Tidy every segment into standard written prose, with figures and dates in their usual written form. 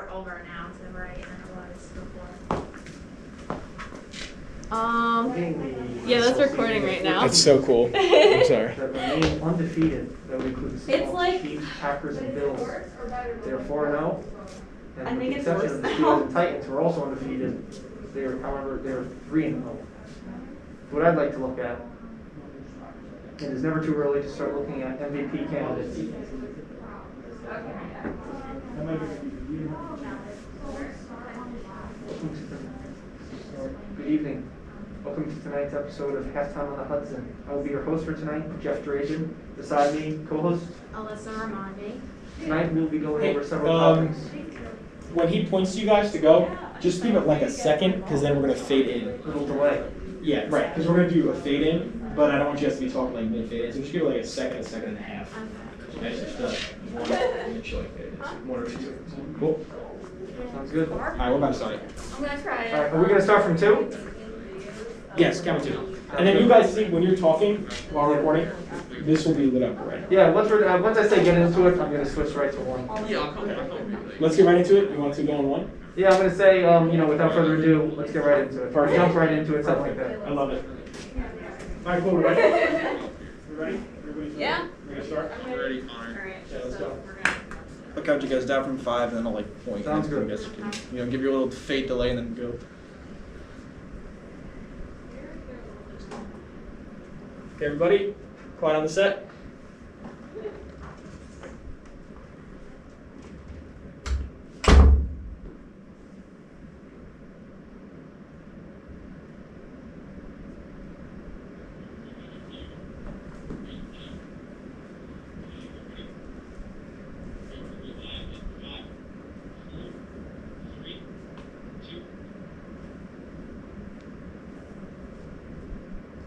more over-announced, right, than it was before. Yeah, that's recording right now. That's so cool. I'm sorry. That remain undefeated. That would include the It's Seahawks, like- Chiefs, Packers, and Bills. They're 4-0. And I with think the it's exception worse of the now. Steelers and Titans, who are also undefeated, they're 3-0. What I'd like to look at, and it's never too early to start looking at MVP candidates. Good evening. Welcome to tonight's episode of Halftime on the Hudson. I will be your host for tonight, Jeff Drazen. Beside me, co-host. Alyssa Ramondi. Tonight we'll be going over several topics. When he points to you guys to go, just give it like a second, because then we're going to fade in. A little delay. Yeah, right, because we're going to do a fade in, but I don't want you guys to be talking like mid-fade in, so just give it like a second and a half. That's just one, actually, one or two seconds. Cool. Sounds good. All right, we're about to start. I'm gonna try All right, are we going to start from 2? Yes, count to 2. And then you guys see, when you're talking while recording, this will be lit up already. Yeah, once I say get into it, I'm going to switch right to 1. Yeah, I'll come. Let's get right into it. You want to go on 1? Yeah, I'm going to say, without further ado, let's get right into it. Or jump right into it, something like that. I love it. All right, cool. We're ready? We ready? Everybody's ready? Yeah. We're going to start? I'm ready, Connor. Alright, Yeah, let's so go. we're gonna. I'll count you guys down from 5, and then I'll point. Sounds and good. I guess you can, give you a little fade delay and then go. Okay, everybody, quiet on the set.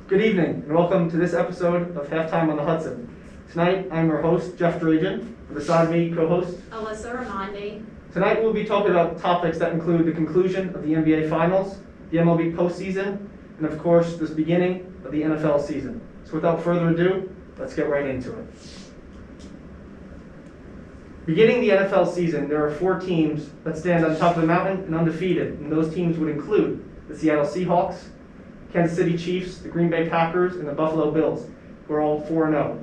Good evening, and welcome to this episode of Halftime on the Hudson. Tonight, I'm your host, Jeff Drazen. Beside me, co-host. Alyssa Ramondi. Tonight, we'll be talking about topics that include the conclusion of the NBA Finals, the MLB postseason, and of course, this beginning of the NFL season. So without further ado, let's get right into it. Beginning the NFL season, there are 4 teams that stand on top of the mountain and undefeated, and those teams would include the Seattle Seahawks, Kansas City Chiefs, the Green Bay Packers, and the Buffalo Bills, who are all 4-0.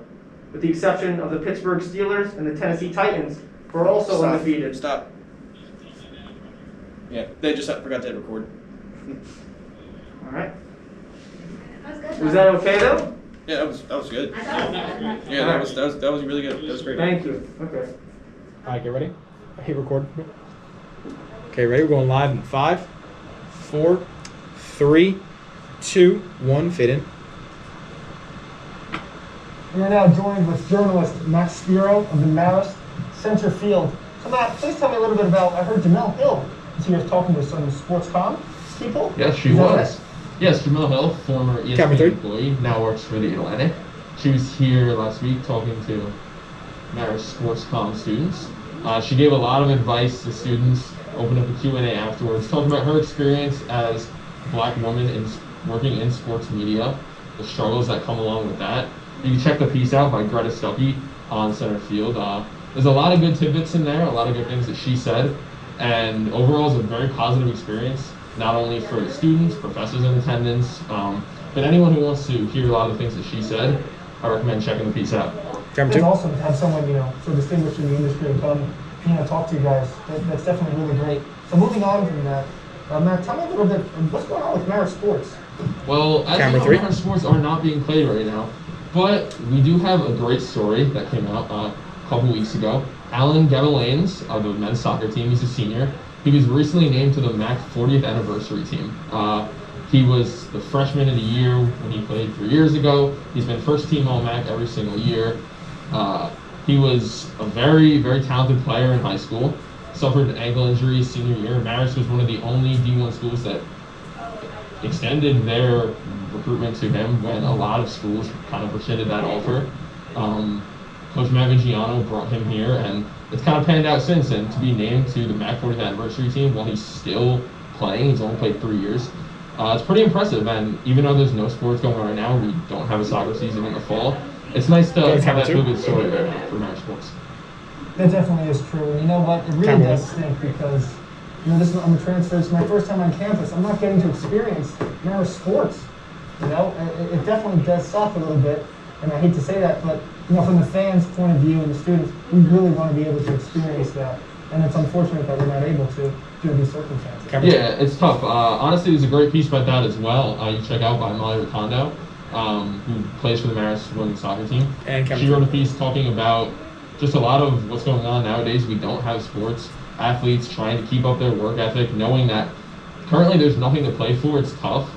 With the exception of the Pittsburgh Steelers and the Tennessee Titans, who are also undefeated. Stop. Yeah, they just forgot to hit record. All right. That was good. Was that okay though? Yeah, that was good. I thought it was good. Yeah, that was really good. That was great. Thank you. Okay. All right, get ready. I hit record. Okay, ready? We're going live in 5, 4, 3, 2, 1. Fade in. We are now joined with journalist Matt Spiro of the Marist Center Field. So Matt, please tell me a little bit about, I heard Jamel Hill is here talking to some sports comm people. Yes, she Is that was. right? Yes, Jamel Hill, former Camera ESPN 3. employee, now works for the Atlantic. She was here last week talking to Marist sports comm students. She gave a lot of advice to students, opened up a Q&A afterwards, talking about her experience as a black woman in working in sports media, the struggles that come along with that. You can check the piece out by Greta Stuckey on Center Field. There's a lot of good tidbits in there, a lot of good things that she said, and overall it's a very positive experience, not only for the students, professors in attendance, but anyone who wants to hear a lot of the things that she said, I recommend checking the piece out. Camera It's 2. awesome to have someone, so distinguished in the industry and come, talk to you guys. That's definitely really great. So moving on from that, Matt, tell me a little bit, what's going on with Marist Sports? Well, as Camera you know, 3. our sports are not being played right now, but we do have a great story that came out a couple weeks ago. Alan Gavelanes of the men's soccer team, he's a senior. He was recently named to the MAC 40th anniversary team. He was the freshman of the year when he played 3 years ago. He's been first team All-MAC every single year. He was a very, very talented player in high school. Suffered an ankle injury senior year. Marist was one of the only D1 schools that extended their recruitment to him when a lot of schools kind of rescinded that offer. Coach Matt Viggiano brought him here, and it's kind of panned out since. And to be named to the MAC 40th anniversary team while he's still playing, he's only played 3 years. It's pretty impressive, and even though there's no sports going on right now, we don't have a soccer season in the fall. It's nice to have that feel-good story there for Marist sports. That definitely is true. And you know what? It really does stink because, you know, I'm a transfer. It's my first time on campus. I'm not getting to experience Marist sports. You know, it definitely does suck a little bit. And I hate to say that, but, you know, from the fans' point of view and the students, we really want to be able to experience that. And it's unfortunate that we're not able to due to these circumstances. Yeah, it's tough. Honestly, there's a great piece about that as well. You check out by Molly Rotondo, who plays for the Marist women's soccer team. And she wrote a piece talking about just a lot of what's going on nowadays. We don't have sports. Athletes trying to keep up their work ethic, knowing that currently there's nothing to play for. It's tough.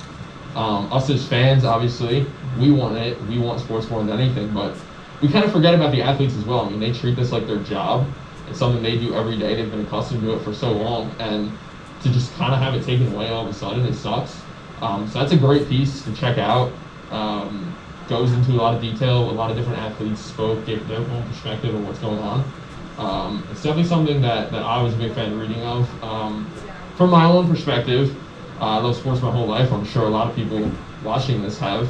Us as fans, obviously, we want it. We want sports more than anything, but we kind of forget about the athletes as well. I mean, they treat this like their job. It's something they do every day. They've been accustomed to it for so long, and to just kind of have it taken away all of a sudden, it sucks. So that's a great piece to check out. Goes into a lot of detail. A lot of different athletes spoke, gave their own perspective of what's going on. It's definitely something that I was a big fan of reading of. From my own perspective, I love sports my whole life. I'm sure a lot of people watching this have.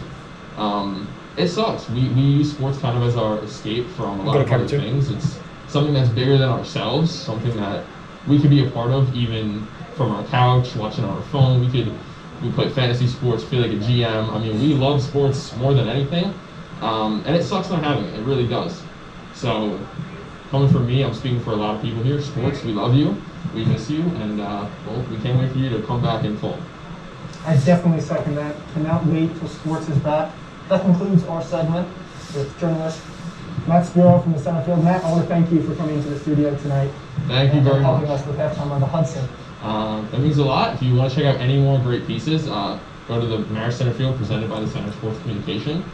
It sucks. We use sports kind of as our escape from a lot of other things. It's something that's bigger than ourselves, something that we could be a part of even from our couch, watching on our phone. We play fantasy sports, feel like a GM. I mean, we love sports more than anything, and it sucks not having it. It really does. So, coming from me, I'm speaking for a lot of people here. Sports, we love you, we miss you, and well, we can't wait for you to come back in full. I definitely second that. Cannot wait till sports is back. That concludes our segment with journalist Matt Spiro from the center field. Matt, I want to thank you for coming into the studio tonight. Thank you very much. Helping us with halftime on the Hudson. That means a lot. If you want to check out any more great pieces, go to the Marist Center Field presented by the Center of Sports Communication.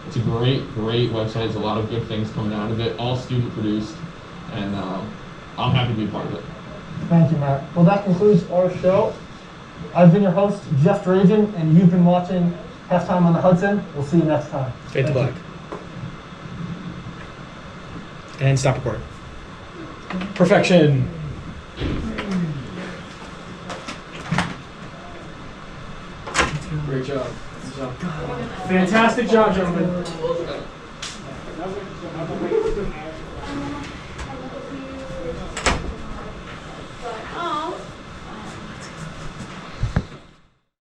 It's a great website. There's a lot of good things coming out of it, all student produced, and I'm happy to be a part of it. Thank you, Matt. Well, that concludes our show. I've been your host, Jeff Draven, and you've been watching Halftime on the Hudson. We'll see you next time. Fade to black. And stop recording. Perfection. Great job. Fantastic job, gentlemen.